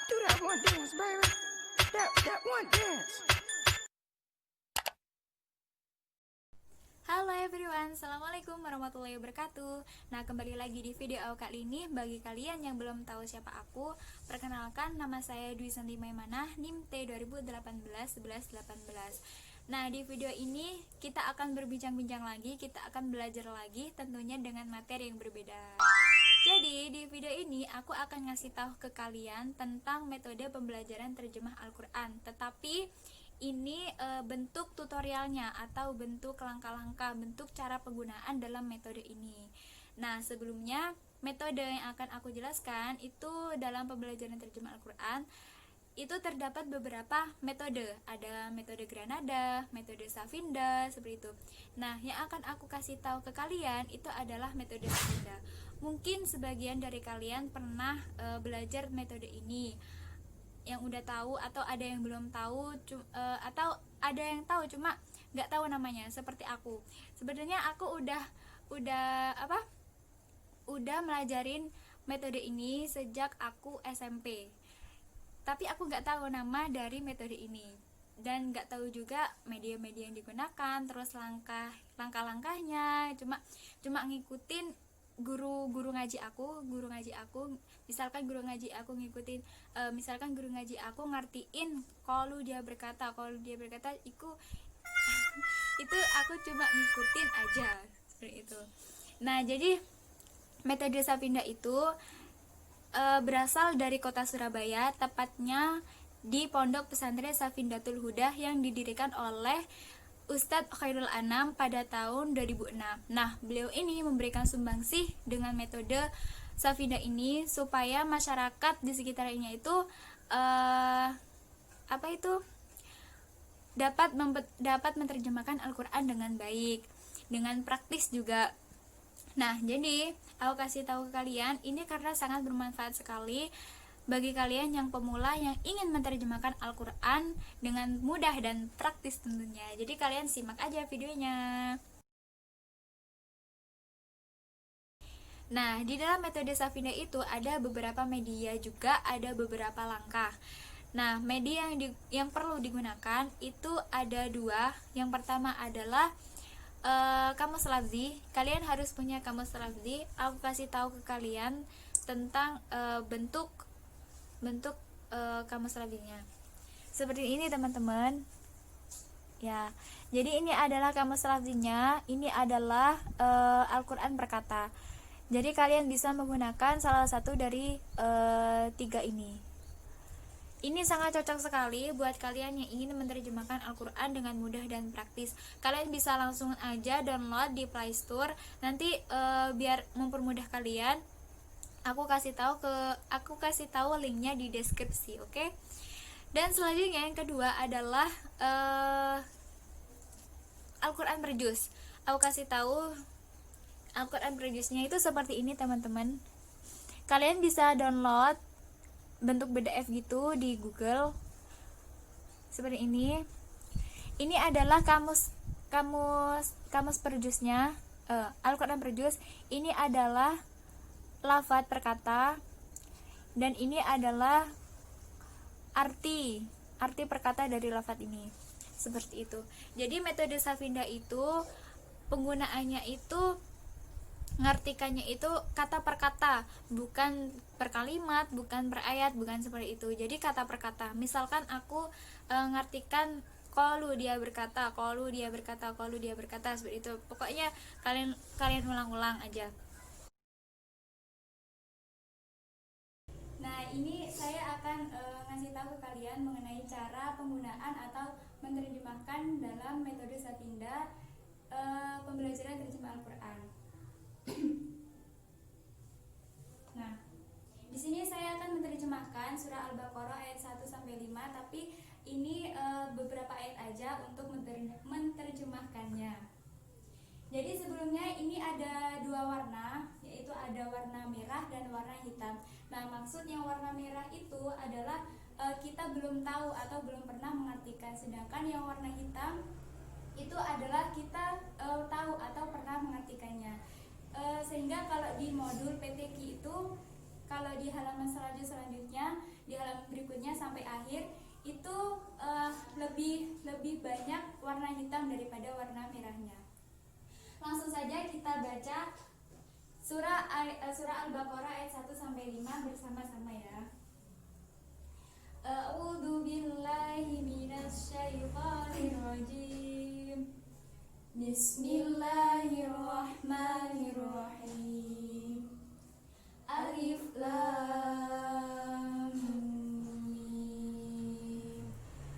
Do that one dance, baby. That one dance. Halo everyone, Assalamualaikum warahmatullahi wabarakatuh. Nah, kembali lagi di video kali ini. Bagi kalian yang belum tahu siapa aku, perkenalkan, nama saya Dwi Santi Maimanah, NIM T 2018-11-18. Nah, di video ini kita akan berbincang-bincang lagi, kita akan belajar lagi, tentunya dengan materi yang berbeda. Jadi, di video ini aku akan ngasih tahu ke kalian tentang metode pembelajaran terjemah Al-Quran. Tetapi ini bentuk tutorialnya atau bentuk langkah-langkah, bentuk cara penggunaan dalam metode ini. Nah, sebelumnya metode yang akan aku jelaskan itu dalam pembelajaran terjemah Al-Quran itu terdapat beberapa metode. Ada metode Granada, metode Safinda, seperti itu. Nah, yang akan aku kasih tahu ke kalian itu adalah metode Safinda. Mungkin sebagian dari kalian pernah belajar metode ini, yang udah tahu atau ada yang belum tahu, atau ada yang tahu cuma nggak tahu namanya, seperti aku. Sebenarnya aku udah melajarin metode ini sejak aku SMP, tapi aku nggak tahu nama dari metode ini dan nggak tahu juga media-media yang digunakan, terus langkah-langkahnya. Cuma ngikutin guru ngaji aku. Misalkan guru ngaji aku ngertiin kalau dia berkata itu aku cuma ngikutin aja, seperti itu. Nah, jadi metode Safinda itu berasal dari kota Surabaya, tepatnya di Pondok Pesantren Safindatul Huda yang didirikan oleh Ustadz Khairul Anam pada tahun 2006. Nah, beliau ini memberikan sumbangsih dengan metode Safinda ini supaya masyarakat di sekitarnya itu dapat menerjemahkan Al-Quran dengan baik, dengan praktis juga. Nah, jadi aku kasih tahu ke kalian ini karena sangat bermanfaat sekali bagi kalian yang pemula yang ingin menerjemahkan Al-Quran dengan mudah dan praktis tentunya. Jadi kalian simak aja videonya. Nah, di dalam metode Safinda itu ada beberapa media juga, ada beberapa langkah. Nah, media yang perlu digunakan itu ada dua. Yang pertama adalah kamus lafzi. Kalian harus punya kamus lafzi. Aku kasih tahu ke kalian tentang bentuk kamus lafzinya. Seperti ini, teman-teman. Ya. Jadi ini adalah kamus lafzinya. Ini adalah Al-Qur'an berkata. Jadi kalian bisa menggunakan salah satu dari tiga ini. Ini sangat cocok sekali buat kalian yang ingin menerjemahkan Al-Quran dengan mudah dan praktis. Kalian bisa langsung aja download di Play Store. Nanti biar mempermudah kalian, aku kasih tahu linknya di deskripsi, oke? Dan selanjutnya yang kedua adalah Al-Quran per juz. Aku kasih tahu Al-Quran per juznya itu seperti ini, teman-teman. Kalian bisa download bentuk PDF gitu di Google seperti ini. Ini adalah kamus per juznya, Al-Quran per juz. Ini adalah lafaz per kata dan ini adalah arti per kata dari lafaz ini, seperti itu. Jadi metode Safinda itu penggunaannya itu ngartikannya itu kata per kata, bukan per kalimat, bukan per ayat, bukan seperti itu. Jadi kata per kata. Misalkan aku ngartikan qalu dia berkata, seperti itu. Pokoknya kalian ulang-ulang aja. Nah, ini saya akan ngasih tahu ke kalian mengenai cara penggunaan atau menerjemahkan dalam metode Safinda pembelajaran terjemah Al-Quran. Nah, di sini saya akan menerjemahkan surah Al-Baqarah ayat 1 sampai 5, tapi ini beberapa ayat aja untuk menerjemahkannya. Jadi sebelumnya ini ada dua warna, yaitu ada warna merah dan warna hitam. Nah, maksud yang warna merah itu adalah kita belum tahu atau belum pernah mengartikan, sedangkan yang warna hitam itu adalah kita tahu atau pernah mengartikannya. Sehingga kalau di modul PTQ itu, kalau di halaman selanjutnya, di halaman berikutnya terakhir itu lebih banyak warna hitam daripada warna merahnya. Langsung saja kita baca surah Al-Baqarah ayat 1 sampai 5 bersama-sama ya. A'udzu billahi minasyaitonir rajim. Bismillahirrahmanirrahim. Alif Lam Mim.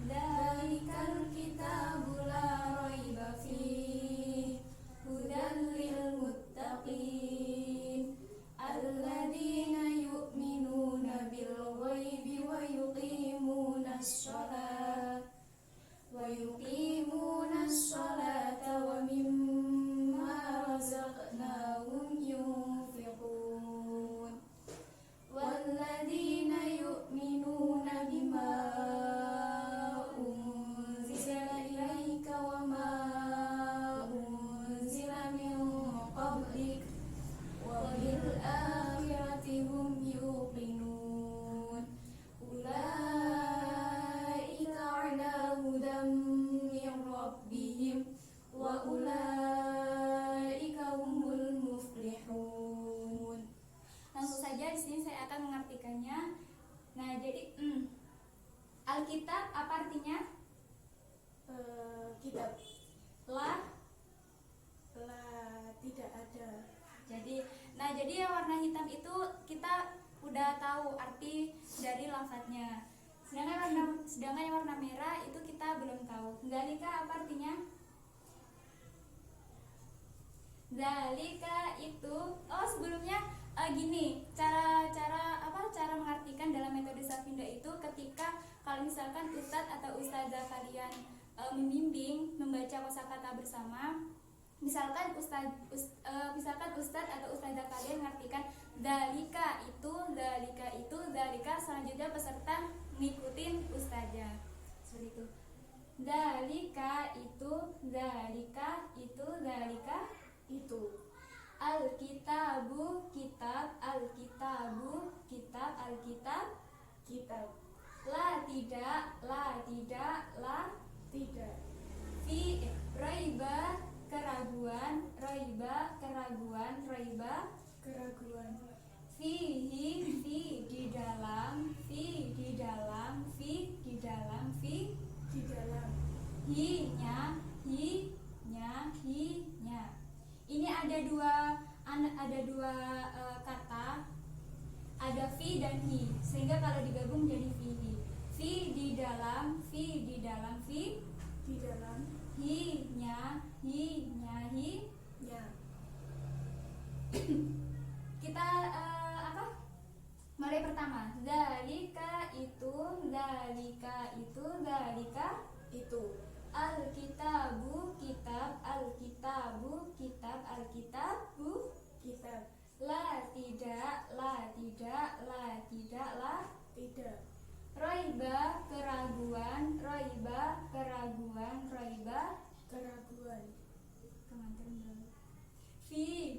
Dzalikal kitabu la raiba fihi hudan lil muttaqin alladzina yu'minuna bil ghaibi wa yuqimunas sholata wa mimma razaqnahum yunfiqun walladzina yu'minuna bima unzila ilaika wa ma unzila min qablik wa bil akhirati hum yuqinun ulaika ala hudan min rabbihim wa ulaika humul muflihun. Langsung saja di sini saya akan mengartikannya. Nah, jadi Alkitab apa artinya? Kitab. La Tidak ada. Jadi yang warna hitam itu kita udah tahu arti dari lafadznya. Sedangkan yang warna merah itu kita belum tahu. Dzalika apa artinya? Dzalika itu sebelumnya gini, cara mengartikan dalam metode Safinda itu ketika kalau misalkan ustadz atau ustazah kalian membimbing membaca kosakata bersama, misalkan ustadz atau ustazah kalian mengartikan dzalika itu selanjutnya peserta ngikutin ustazah seperti itu. Dzalika itu Alkitabu kitab la tidak fi raiba keraguan fihi di dalam hinya. Ini ada dua kata, ada fi dan hi, sehingga kalau digabung jadi fihi. Fi di dalam hinya. Kita mulai pertama. Dzalika itu Alkitabu kitab la tidak Raiba keraguan fi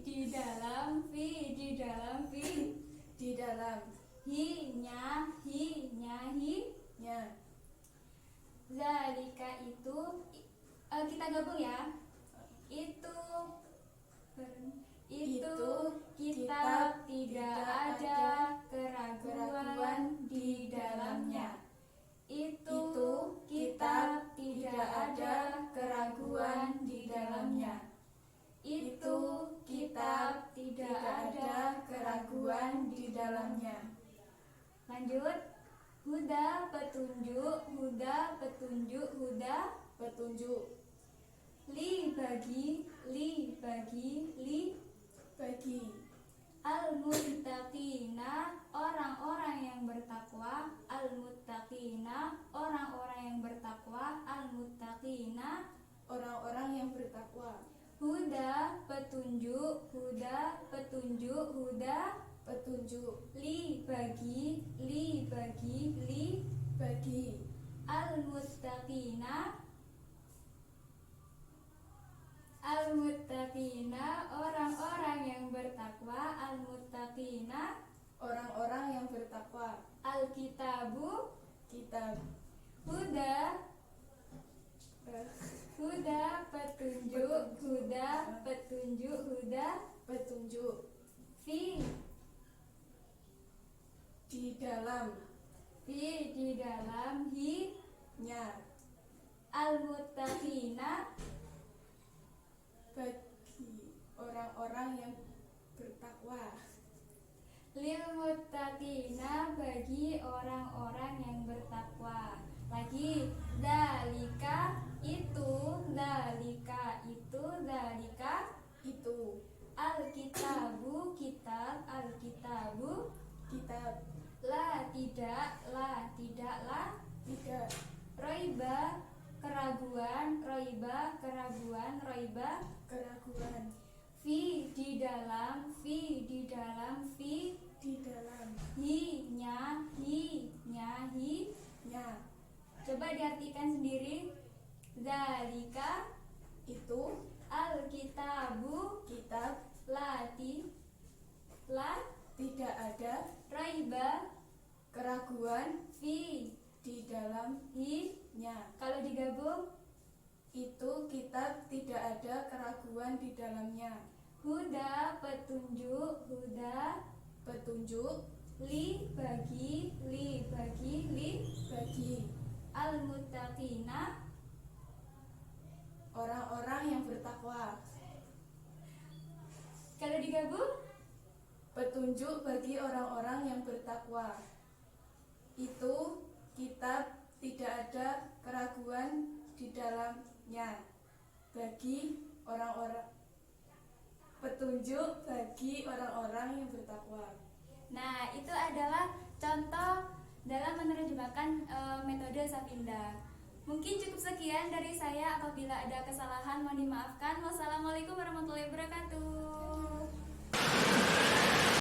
di dalam hinya. Zalika itu kita gabung ya. Itu kitab tidak ada keraguan di dalamnya. Itu kitab tidak ada keraguan di dalamnya. Itu kitab tidak ada keraguan di dalamnya. Lanjut. Huda petunjuk. Li bagi Al-muttaqina orang-orang yang bertakwa. Al-muttaqina orang-orang yang bertakwa. Huda petunjuk. Li bagi Al-muttaqina orang-orang yang bertakwa. Orang-orang yang bertakwa. Alkitabu kitab. Huda, huda petunjuk, huda petunjuk, huda Petunjuk. fi, Di dalam. fi di dalam, hi Nya. al-muttaqina, Bagi orang-orang yang bertakwa. lil muttaqina bagi orang-orang yang bertakwa. Lagi, dalika itu, dalika itu, dalika Itu alkitabu, kitab, alkitabu kitab. la tidak, la tidak, la Tidak. roiba keraguan, roiba keraguan, roiba Keraguan. fi di dalam, fi di dalam, fi Di dalam. hi nya, hi nya, hi. Nya. Coba diartikan sendiri. Zalika Itu alkitabu kitab. lati la Tidak ada raiba keraguan fi di dalam. hi. Nya. Kalau digabung, Itu kitab tidak ada keraguan di dalamnya. huda petunjuk, huda Petunjuk li bagi, li bagi, li bagi al-muttaqina orang-orang yang bertakwa. kalau digabung, Petunjuk bagi orang-orang yang bertakwa. Itu kitab tidak ada keraguan di dalamnya. Bagi orang-orang. Petunjuk bagi orang-orang yang bertakwa. nah itu adalah contoh dalam menerjemahkan metode Sapinda. Mungkin cukup sekian dari saya. Apabila ada kesalahan mohon dimaafkan. Wassalamualaikum warahmatullahi wabarakatuh.